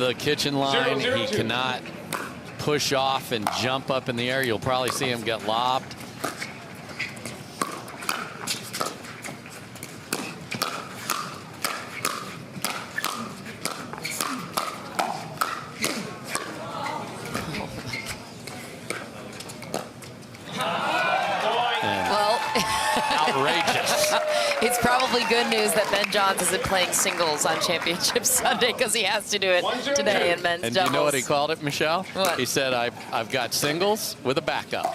the kitchen line. He cannot push off and jump up in the air. You'll probably see him get lobbed. Outrageous. It's probably good news that Ben Johns isn't playing singles on Championship Sunday because he has to do it today in men's doubles. And you know what he called it, Michelle? What? He said, I've got singles with a backup.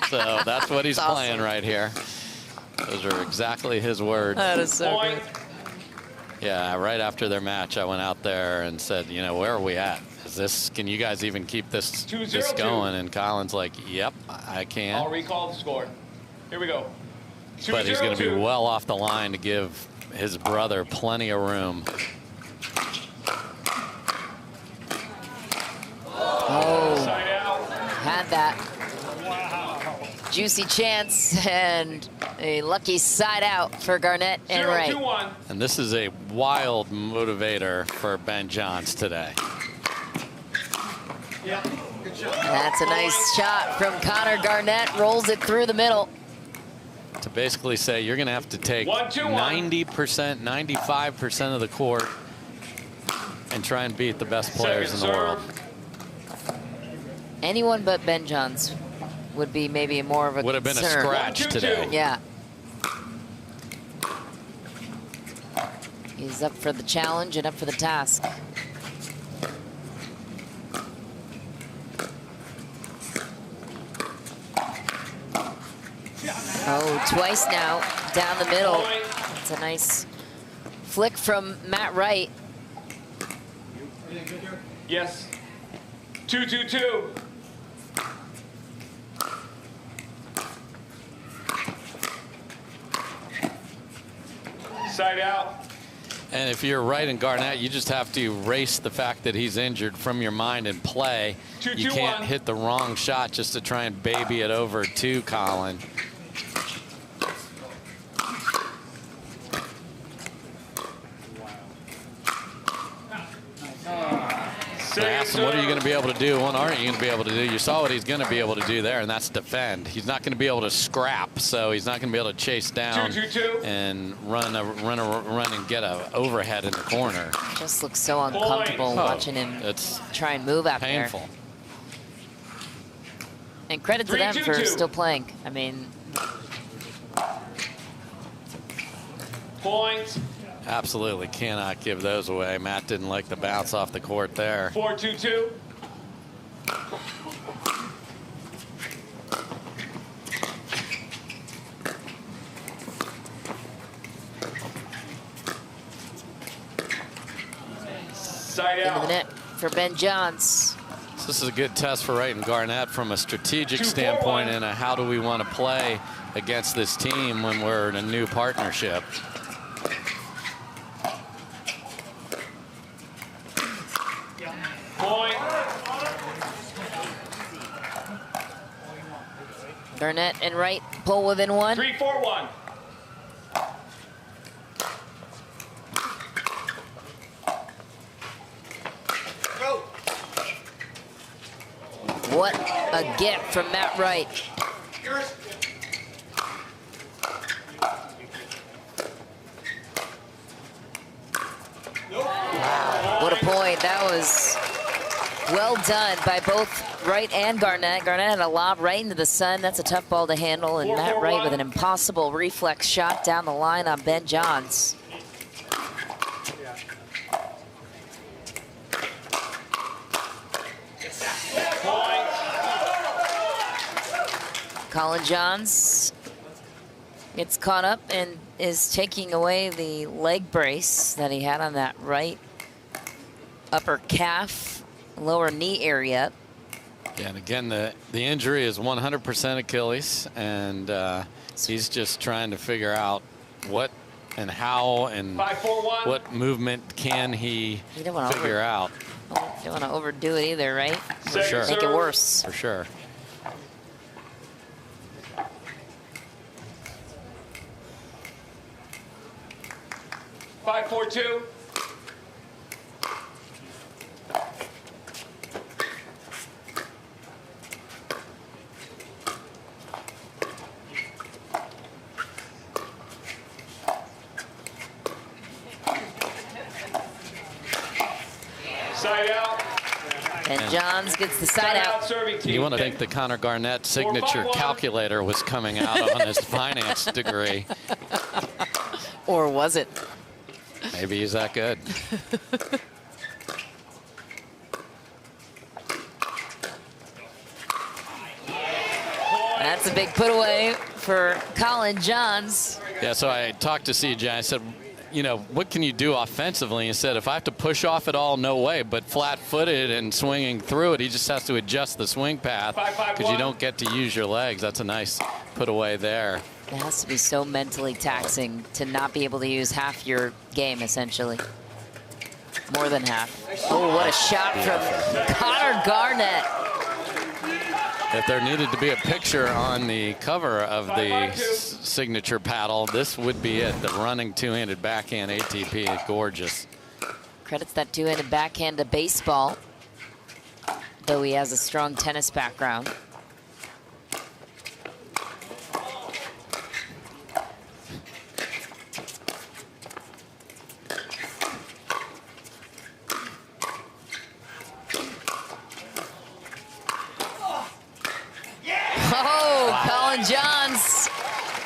So that's what he's playing right here. Those are exactly his words. That is so good. Yeah, right after their match, I went out there and said, you know, where are we at? Is this, can you guys even keep this going? And Colin's like, yep, I can. I'll recall the score. Here we go. But he's going to be well off the line to give his brother plenty of room. Oh, had that juicy chance and a lucky side out for Garnett and Wright. And this is a wild motivator for Ben Johns today. That's a nice shot from Connor. Garnett rolls it through the middle. To basically say you're going to have to take 90%, 95% of the court and try and beat the best players in the world. Anyone but Ben Johns would be maybe more of a would have been a scratch today. Yeah. He's up for the challenge and up for the task. Oh, twice now, down the middle. It's a nice flick from Matt Wright. Yes. 2-2-2. Side out. And if you're Wright and Garnett, you just have to erase the fact that he's injured from your mind and play. You can't hit the wrong shot just to try and baby it over to Colin. They asked him, what are you going to be able to do? What aren't you going to be able to do? You saw what he's going to be able to do there, and that's defend. He's not going to be able to scrap, so he's not going to be able to chase down and run and get an overhead in the corner. Just looks so uncomfortable watching him try and move out painful. there. And credit to them for still playing. I mean, Point. Absolutely cannot give those away. Matt didn't like the bounce off the court there. 4-2-2. Side out. Into the net for Ben Johns. So this is a good test for Wright and Garnett from a strategic standpoint and a how do we want to play against this team when we're in a new partnership. Point. Garnett and Wright pull within one. 3-4-1. What a get from Matt Wright. Wow, what a point. That was well done by both Wright and Garnett. Garnett had a lob right into the sun. That's a tough ball to handle. And Matt Wright with an impossible reflex shot down the line on Ben Johns. Colin Johns gets caught up and is taking away the leg brace that he had on that right upper calf, lower knee area. Yeah, and again, the injury is 100% Achilles, and he's just trying to figure out what and how and 5-4-1. what movement can he figure out. You don't want to overdo it either, right? For sure. Make it worse. For sure. Side out. And Johns gets the side out. Serving team. You want to think the Connor Garnett signature calculator was coming out on his finance degree. Or was it? Maybe he's that good. That's a big put away for Colin Johns. Yeah, so I talked to CJ. I said, you know, what can you do offensively? He said, if I have to push off at all, no way. But flat-footed and swinging through it, he just has to adjust the swing path because you don't get to use your legs. That's a nice put away there. It has to be so mentally taxing to not be able to use half your game, essentially. More than half. Oh, what a shot from Connor Garnett. If there needed to be a picture on the cover of the signature paddle, this would be it. The running two-handed backhand ATP, gorgeous. Credits that two-handed backhand to baseball, though he has a strong tennis background. Colin Johns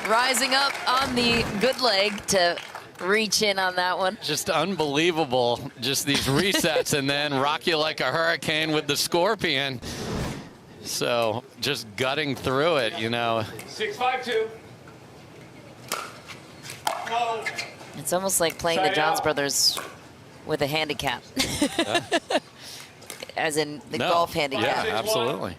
rising up on the good leg to reach in on that one. Just unbelievable, just these resets and then rock you like a hurricane with the scorpion. So just gutting through it, you know. 6-5-2. No. It's almost like playing the Johns brothers with a handicap. As in the golf handicap. Yeah, absolutely.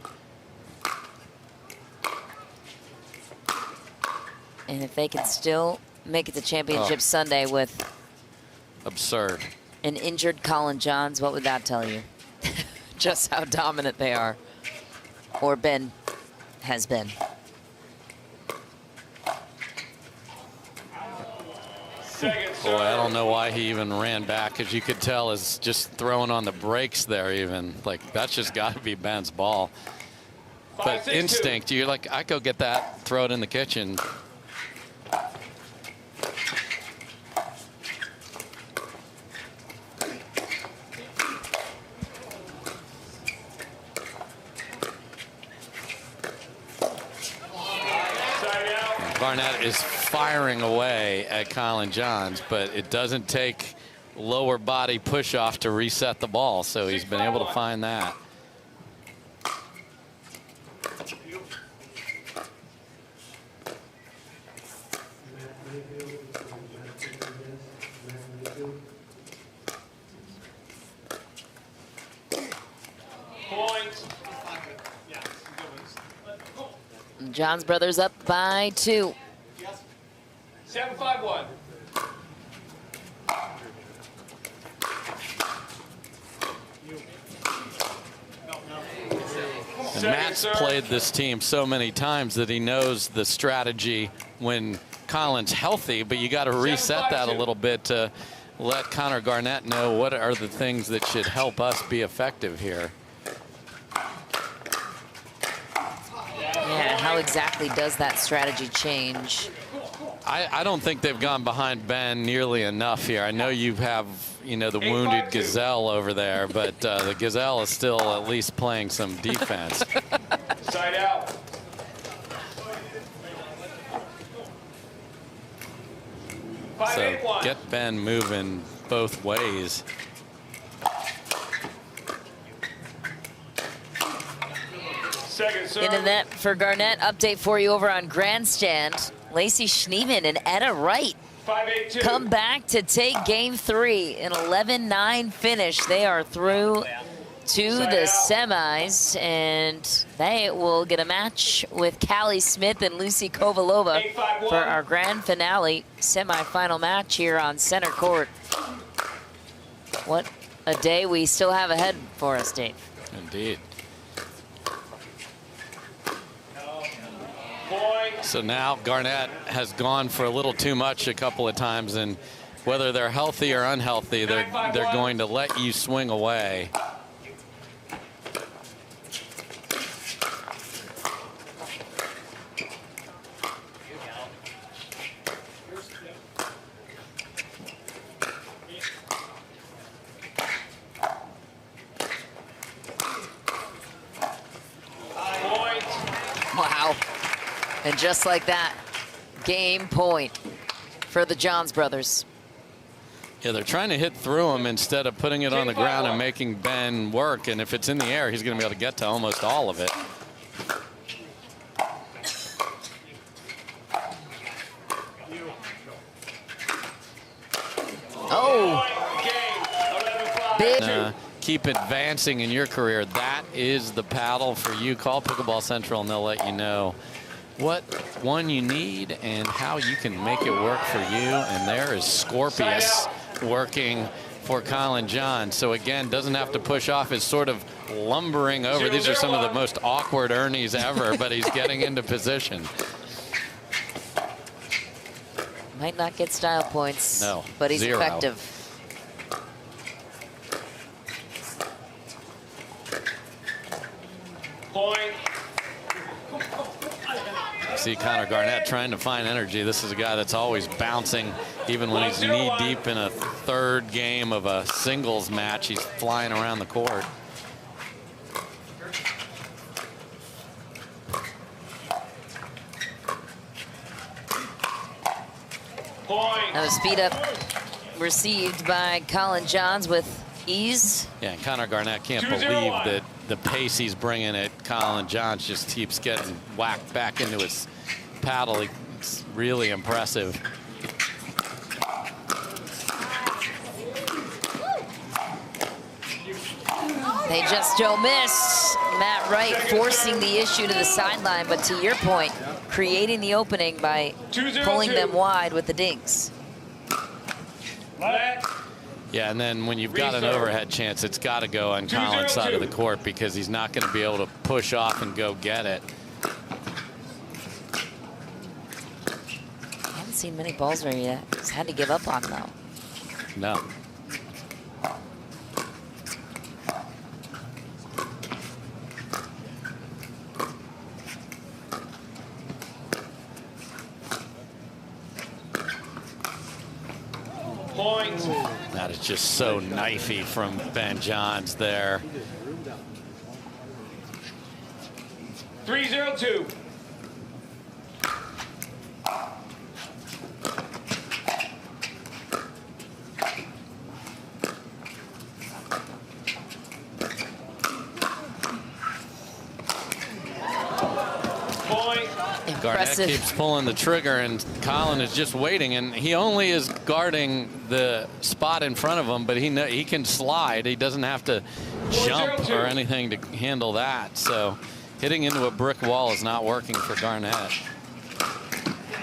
And if they can still make it to Championship Sunday with absurd an injured Colin Johns, what would that tell you? Just how dominant they are, or Ben has been. Boy, I don't know why he even ran back, as you could tell is just throwing on the brakes there even. Like, that's just got to be Ben's ball. But instinct, you're like, I go get that, throw it in the kitchen. Garnett is firing away at Colin Johns, but it doesn't take lower body push off to reset the ball, so he's been able to find that. Johns brothers up by 2. 7-5-1. And Matt's played this team so many times that he knows the strategy when Colin's healthy, but you got to reset that a little bit to let Connor Garnett know what are the things that should help us be effective here. Yeah, how exactly does that strategy change? I don't think they've gone behind Ben nearly enough here. I know you have, you know, the wounded Gazelle over there, but the Gazelle is still at least playing some defense. Side out. So get Ben moving both ways. Into net for Garnett. Update for you over on Grandstand. Lacey Schneeman and Etta Wright come back to take game 3. An 11-9 finish. They are through to the semis, and they will get a match with Callie Smith and Lucy Kovalova for our grand finale semifinal match here on center court. What a day we still have ahead for us, Dave. Indeed. So now Garnett has gone for a little too much a couple of times, and whether they're healthy or unhealthy, they're going to let you swing away. And just like that, game point for the Johns brothers. Yeah, they're trying to hit through him instead of putting it on the ground and making Ben work. And if it's in the air, he's going to be able to get to almost all of it. Oh, big. Keep advancing in your career. That is the paddle for you. Call Pickleball Central and they'll let you know what one you need and how you can make it work for you. And there is Scorpius working for Colin John. So again, doesn't have to push off, is sort of lumbering over. These are some of the most awkward ernies ever, but he's getting into position. Might not get style points. No, but he's 0. effective. Point. See Connor Garnett trying to find energy. This is a guy that's always bouncing, even when he's knee deep in a third game of a singles match. He's flying around the court. Point. Now the speed up received by Colin Johns with ease. Yeah, and Connor Garnett can't believe that the pace he's bringing at Colin Johns just keeps getting whacked back into his paddle. It's really impressive. They just don't miss. Matt Wright forcing the issue to the sideline, but to your point, creating the opening by pulling them wide with the dinks. Yeah, and then when you've got an overhead chance, it's got to go on Colin's side of the court because he's not going to be able to push off and go get it. I haven't seen many balls where he just had to give up on, though. No. Point. That is just so knifey from Ben Johns there. 3-0-2. Garnett keeps pulling the trigger, and Colin is just waiting, and he only is guarding the spot in front of him, but he can slide. He doesn't have to jump or anything to handle that. So hitting into a brick wall is not working for Garnett.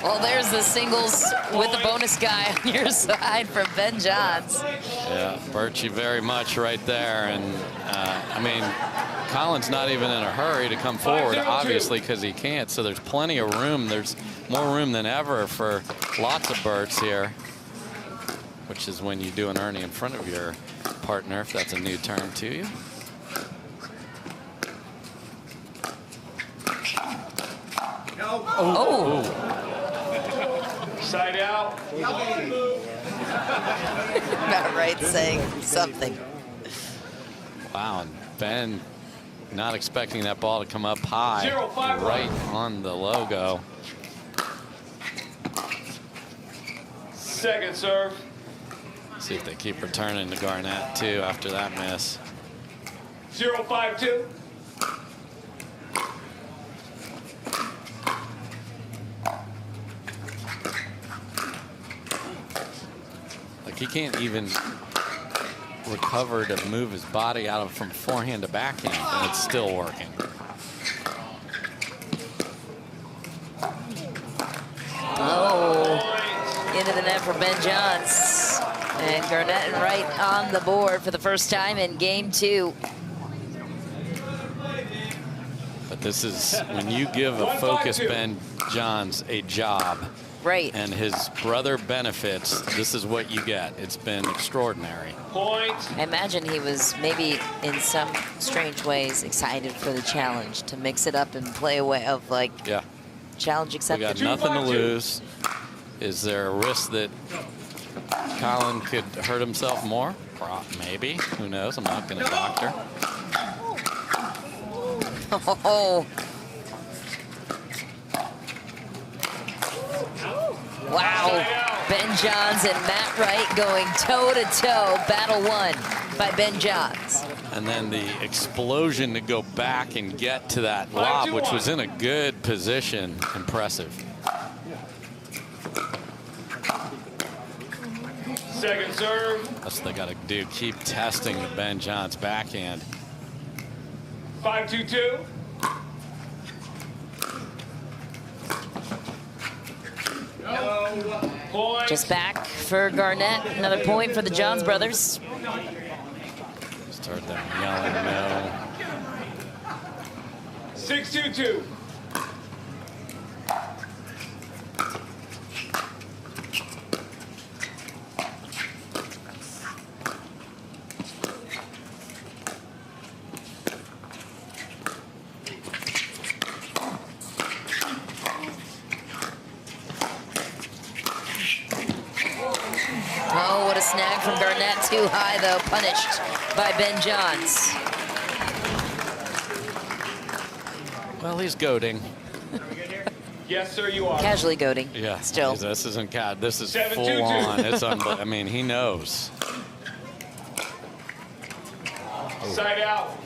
Well, there's the singles with the bonus guy on your side from Ben Johns. Yeah, Birchie very much right there. And, I mean, Colin's not even in a hurry to come forward, obviously, because he can't. So there's plenty of room. There's more room than ever for lots of birds here, which is when you do an Ernie in front of your partner, if that's a new term to you. Oh. Side out. Matt Wright saying something. Wow, and Ben not expecting that ball to come up high, right on the logo. Second serve. See if they keep returning to Garnett too after that miss. 0-5-2. Like he can't even recover to move his body out of from forehand to backhand, and it's still working. Oh, into the net for Ben Johns. And Garnett and Wright on the board for the first time in game 2. But this is when you give a focused Ben Johns a job. Right. And his brother benefits, this is what you get. It's been extraordinary. Point. I imagine he was maybe in some strange ways excited for the challenge to mix it up and play away of like challenge We accepted. got nothing to lose. Is there a risk that Colin could hurt himself more? Maybe. Who knows? I'm not going to doctor. Oh. Wow. Ben Johns and Matt Wright going toe-to-toe. Battle won by Ben Johns. And then the explosion to go back and get to that lob, which was in a good position. Impressive. Second serve. That's what they got to do. Keep testing the Ben Johns backhand. 5-2-2. Point. Just back for Garnett. Another point for the Johns brothers. Start that yelling no. 6-2-2. Oh, what a snag from Garnett. Too high, though. Punished by Ben Johns. Well, he's goading. Yes, sir, you are. Casually goading. Yeah, Still. This isn't cat. This is 7-2-2. full on. It's I mean, he knows. Side out.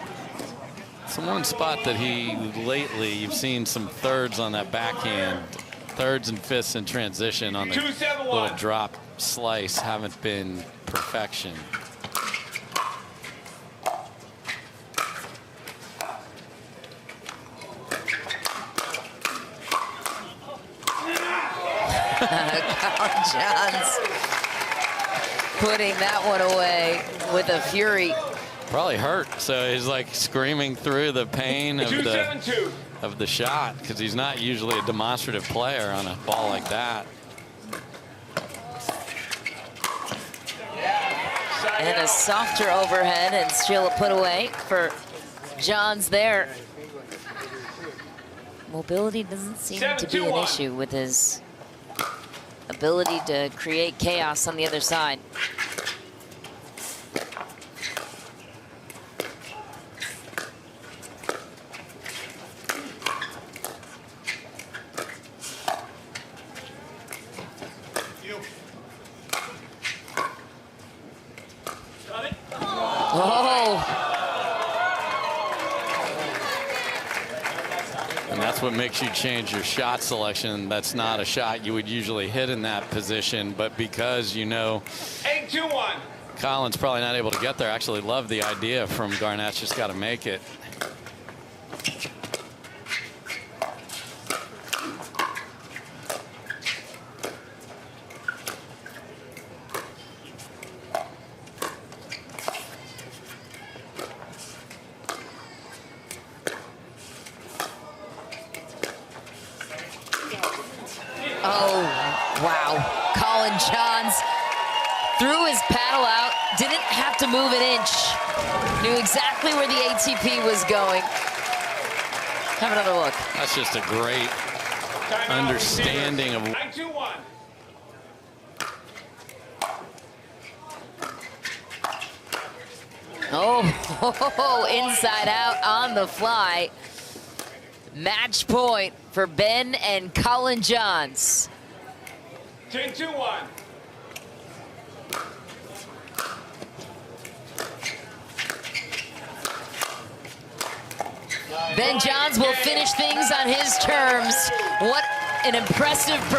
It's the one spot that he lately, you've seen some thirds on that backhand, thirds and fifths in transition on the 2-7-1. little drop slice haven't been perfection. Colin Johns putting that one away with a fury. Probably hurt, so he's like screaming through the pain of 2-7-2. the shot, because he's not usually a demonstrative player on a ball like that. Side And a out. softer overhead, and still a put away for Johns there. Mobility doesn't seem to be an 7-2-1. issue with his ability to create chaos on the other side. And that's what makes you change your shot selection. That's not a shot you would usually hit in that position, but because you know 8-2-1. Colin's probably not able to get there. Actually love the idea from Garnett, just got to make it. Oh, wow. Colin Johns threw his paddle out, didn't have to move an inch. Knew exactly where the ATP was going. Have another look. That's just a great Timeout. understanding of 9-2-1. Oh, inside out on the fly. Match point for Ben and Colin Johns. 10-2-1. Ben Johns will finish things on his terms. What an impressive performance.